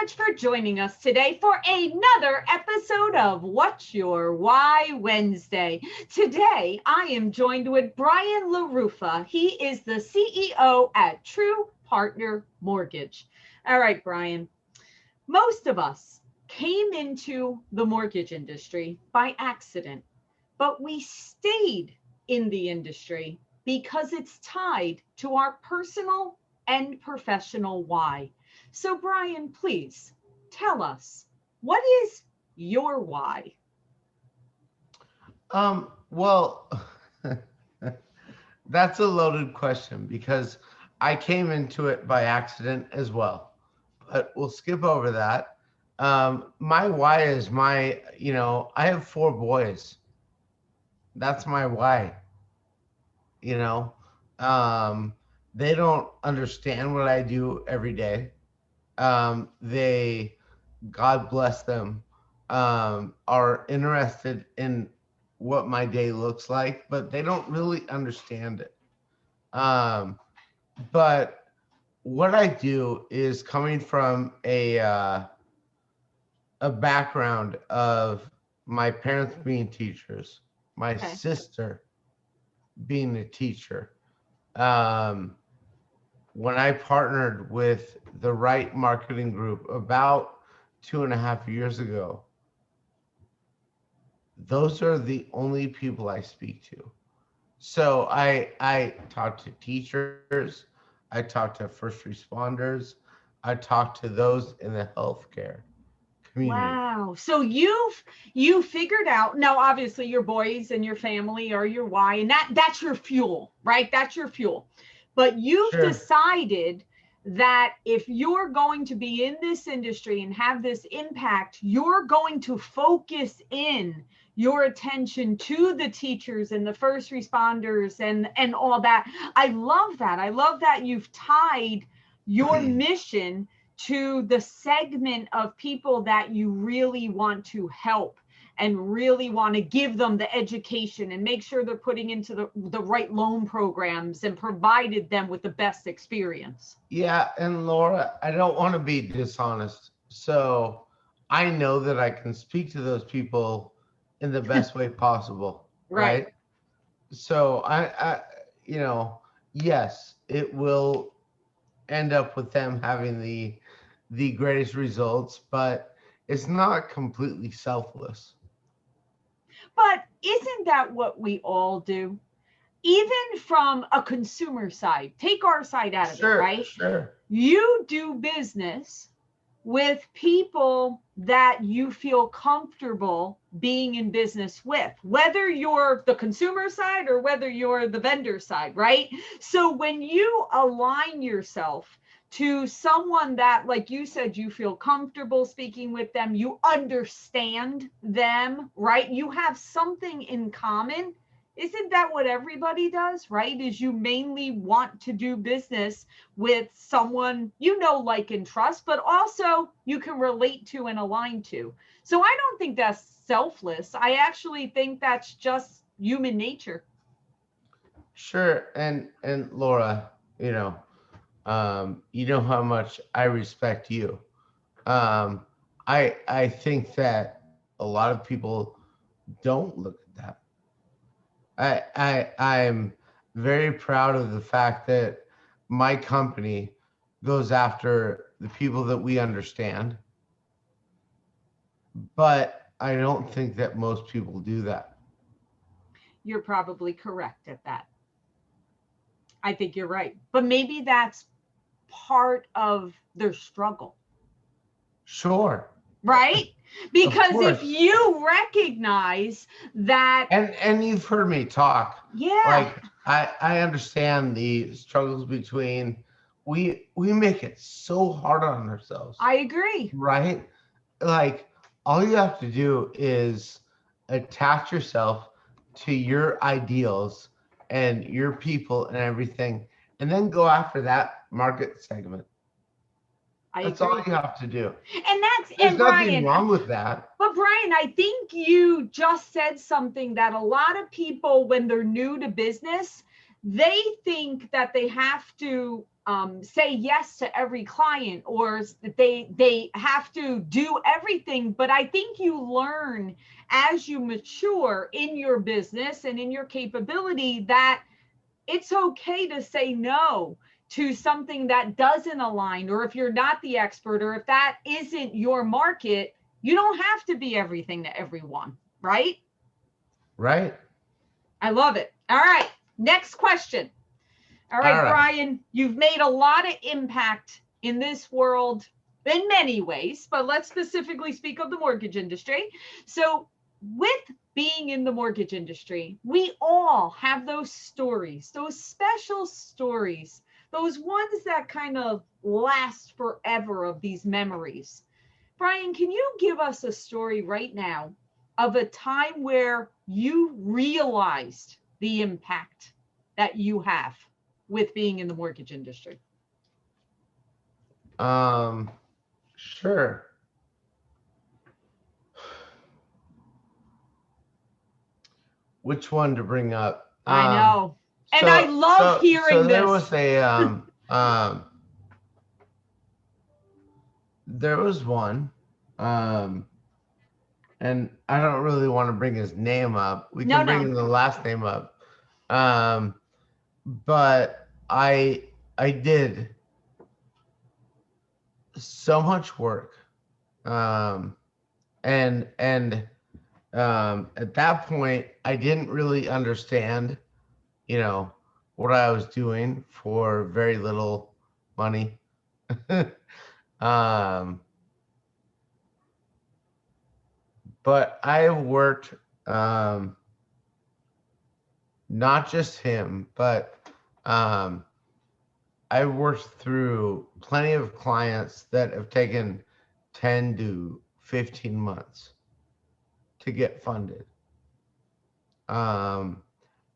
much for joining us today for another episode of What's Your Why Wednesday. Today, I am joined with Brian LaRuffa. He is the CEO at True Partner Mortgage. All right, Brian, most of us came into the mortgage industry by accident, but we stayed in the industry because it's tied to our personal and professional why. So, Brian, please tell us, what is your why? Well, that's a loaded question because I came into it by accident as well, but we'll skip over that. My why is I have four boys. That's my why, you know. Um, they don't understand what I do every day. They, God bless them, are interested in what my day looks like, but they don't really understand it. Um, but what I do is coming from a background of my parents being teachers, my Okay. sister being a teacher. Um, when I partnered with the right marketing group about 2.5 years ago, those are the only people I speak to. So I talk to teachers, I talk to first responders, I talk to those in the healthcare community. Wow. So you figured out, now obviously your boys and your family are your why, and that's your fuel, right? That's your fuel. But you've Sure. decided that if you're going to be in this industry and have this impact, you're going to focus in your attention to the teachers and the first responders and all that. I love that. I love that you've tied your mission to the segment of people that you really want to help and really want to give them the education and make sure they're putting into the right loan programs and provided them with the best experience. Yeah, and Laura, I don't want to be dishonest. So I know that I can speak to those people in the best way possible, Right. right? So you know, yes, it will end up with them having the greatest results, but it's not completely selfless. But isn't that what we all do? Even from a consumer side, take our side out of it, Sure, right? sure. You do business with people that you feel comfortable being in business with, whether you're the consumer side or whether you're the vendor side, right? So when you align yourself to someone that, like you said, you feel comfortable speaking with them, you understand them, right? You have something in common. Isn't that what everybody does, right? Is you mainly want to do business with someone you know, like, and trust, but also you can relate to and align to. So I don't think that's selfless. I actually think that's just human nature. Sure. And Laura, you know how much I respect you. Um, I think that a lot of people don't look at that. I'm very proud of the fact that my company goes after the people that we understand, but I don't think that most people do that. You're probably correct at that. I think you're right. But maybe that's part of their struggle, Sure, right? of Because if course. you recognize that, And you've heard me talk. yeah, Like I understand the struggles between we make it so hard on ourselves, I agree. right? Like all you have to do is attach yourself to your ideals and your people and everything, and then go after that market segment. I That's all agree. you have to do. And There's nothing Brian, wrong with that. but Brian, I think you just said something that a lot of people, when they're new to business, they think that they have to say yes to every client, or they have to do everything. But I think you learn as you mature in your business and in your capability that it's okay to say no to something that doesn't align, or if you're not the expert, or if that isn't your market. You don't have to be everything to everyone, right? Right. I love it. All right, next question. All right, All right. Brian, you've made a lot of impact in this world in many ways, but let's specifically speak of the mortgage industry. So, with being in the mortgage industry, we all have those stories, those special stories, those ones that kind of last forever of these memories. Brian, can you give us a story right now of a time where you realized the impact that you have with being in the mortgage industry? Um, sure. Which one to bring up? I know. And I love So hearing there this. was there was one, um, and I don't really want to bring his name up. We No, can bring no. the last name up. Um, but I did so much work. Um, and at that point I didn't really understand, you know, what I was doing for very little money. um, but I have worked, um, not just him, but um, I've worked through plenty of clients that have taken 10 to 15 months to get funded. Um,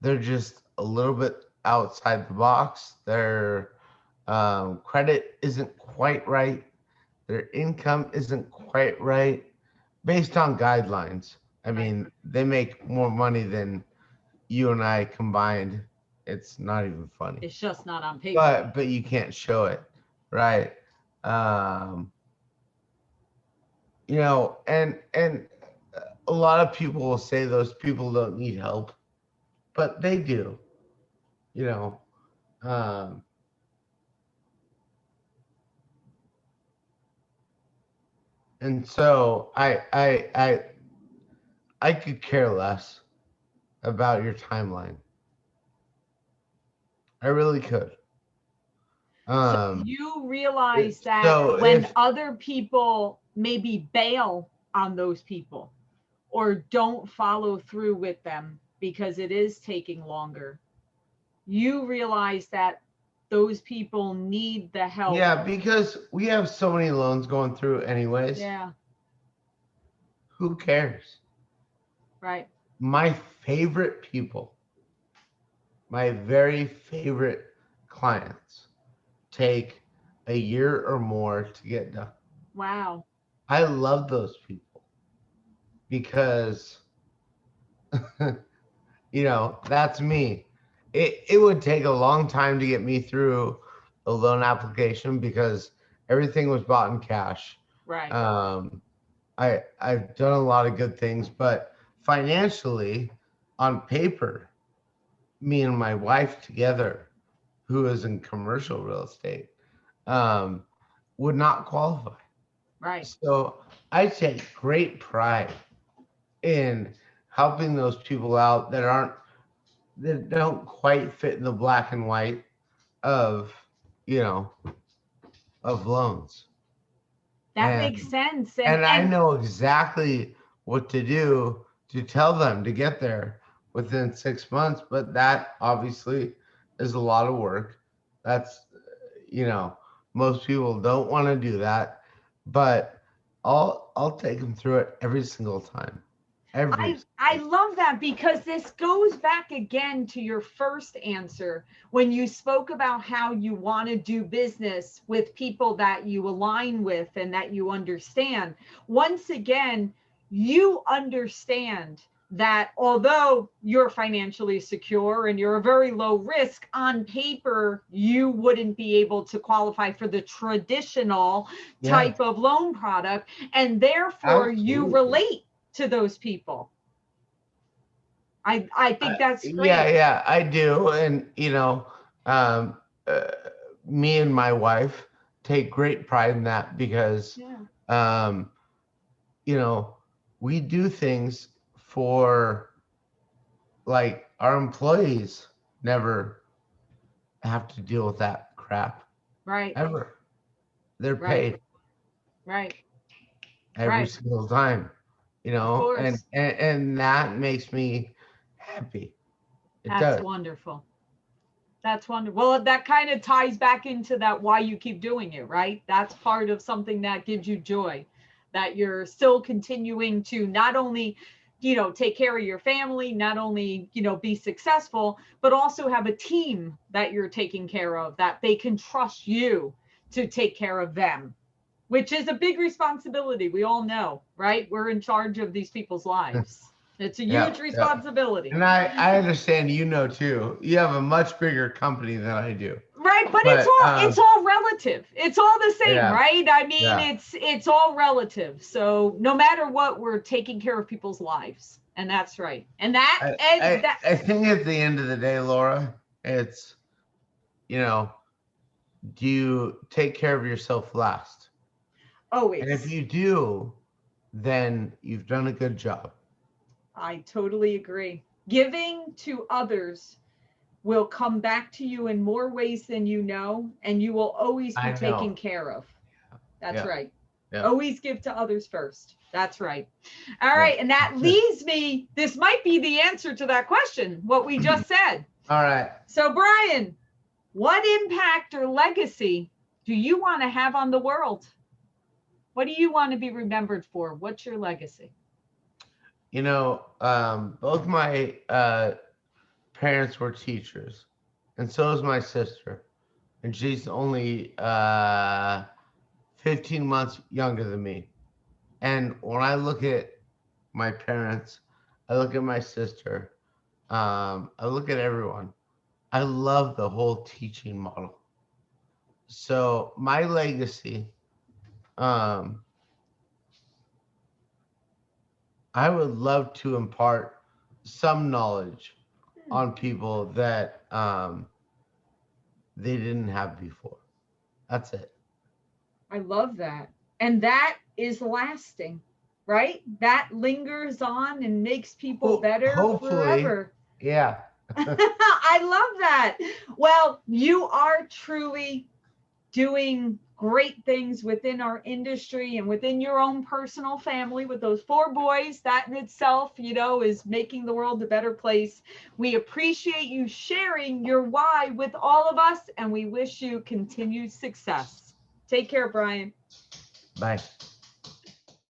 they're just a little bit outside the box. Their credit isn't quite right. Their income isn't quite right based on guidelines. I Right. mean, they make more money than you and I combined. It's not even funny. It's just not on paper. But you can't show it, right? Um, you know, and a lot of people will say those people don't need help, but they do. You know, um, and so I could care less about your timeline. I really could. So Um, you realize that so when if other people maybe bail on those people or don't follow through with them because it is taking longer, you realize that those people need the help. yeah, because we have so many loans going through anyways. Yeah, Who cares? right. My favorite people, my very favorite clients, take a year or more to get done. Wow. I love those people because you know, that's me. It would take a long time to get me through a loan application because everything was bought in cash. Right. Um, I've done a lot of good things, but financially, on paper, me and my wife together, who is in commercial real estate, um, would not qualify. Right. So I take great pride in helping those people out that don't quite fit in the black and white of, you know, of loans. That makes And sense. and I know exactly what to do to tell them to get there within 6 months, but that obviously is a lot of work. That's, you know, most people don't want to do that, but I'll take them through it every single time. Every I single love that, because this goes back again to your first answer when you spoke about how you want to do business with people that you align with and that you understand. Once again, you understand that although you're financially secure and you're a very low risk, on paper, you wouldn't be able to qualify for the traditional Yeah, type of loan product. And therefore, you absolutely. relate to those people. I think that's Yeah, great. yeah, I do. And, um, uh, me and my wife take great pride in that because, Yeah. um, you know, we do things for like our employees never have to deal with that crap Right. ever. They're Right. paid Right. every Right. single time, Of and, course. and that makes me happy. It That's does. wonderful. That's wonderful. Well, that kind of ties back into that why you keep doing it, right? That's part of something that gives you joy, that you're still continuing to not only, take care of your family, not only, be successful, but also have a team that you're taking care of, that they can trust you to take care of them, which is a big responsibility. We all know, right? We're in charge of these people's lives. It's a Yeah, huge yeah. responsibility. And I understand, too. You have a much bigger company than I do. Right, but But it's all relative. It's all the same, yeah, right? I mean, yeah. it's all relative. So no matter what, we're taking care of people's lives. And that's right. And that I, and I that I think at the end of the day, Laura, it's, you know, do you take care of yourself last? And if always. you do, then you've done a good job. I totally agree. Giving to others will come back to you in more ways than you know, and you will always be I taken know. care of. That's Yeah, right. yeah, Always give to others first. That's right. All yeah. right. And that leaves me, this might be the answer to that question, what we just said. All right. So, Brian, what impact or legacy do you want to have on the world? What do you want to be remembered for? What's your legacy? Both my parents were teachers, and so is my sister, and she's only 15 months younger than me. And when I look at my parents, I look at my sister, I look at everyone. I love the whole teaching model. So my legacy, um, I would love to impart some knowledge Hmm, on people that they didn't have before. That's it. I love that. And that is lasting, right? That lingers on and makes people better Hopefully, forever. yeah. I love that. Well, you are truly doing great things within our industry and within your own personal family with those four boys. That in itself, is making the world a better place. We appreciate you sharing your why with all of us, and we wish you continued success. Take care, Brian. Bye.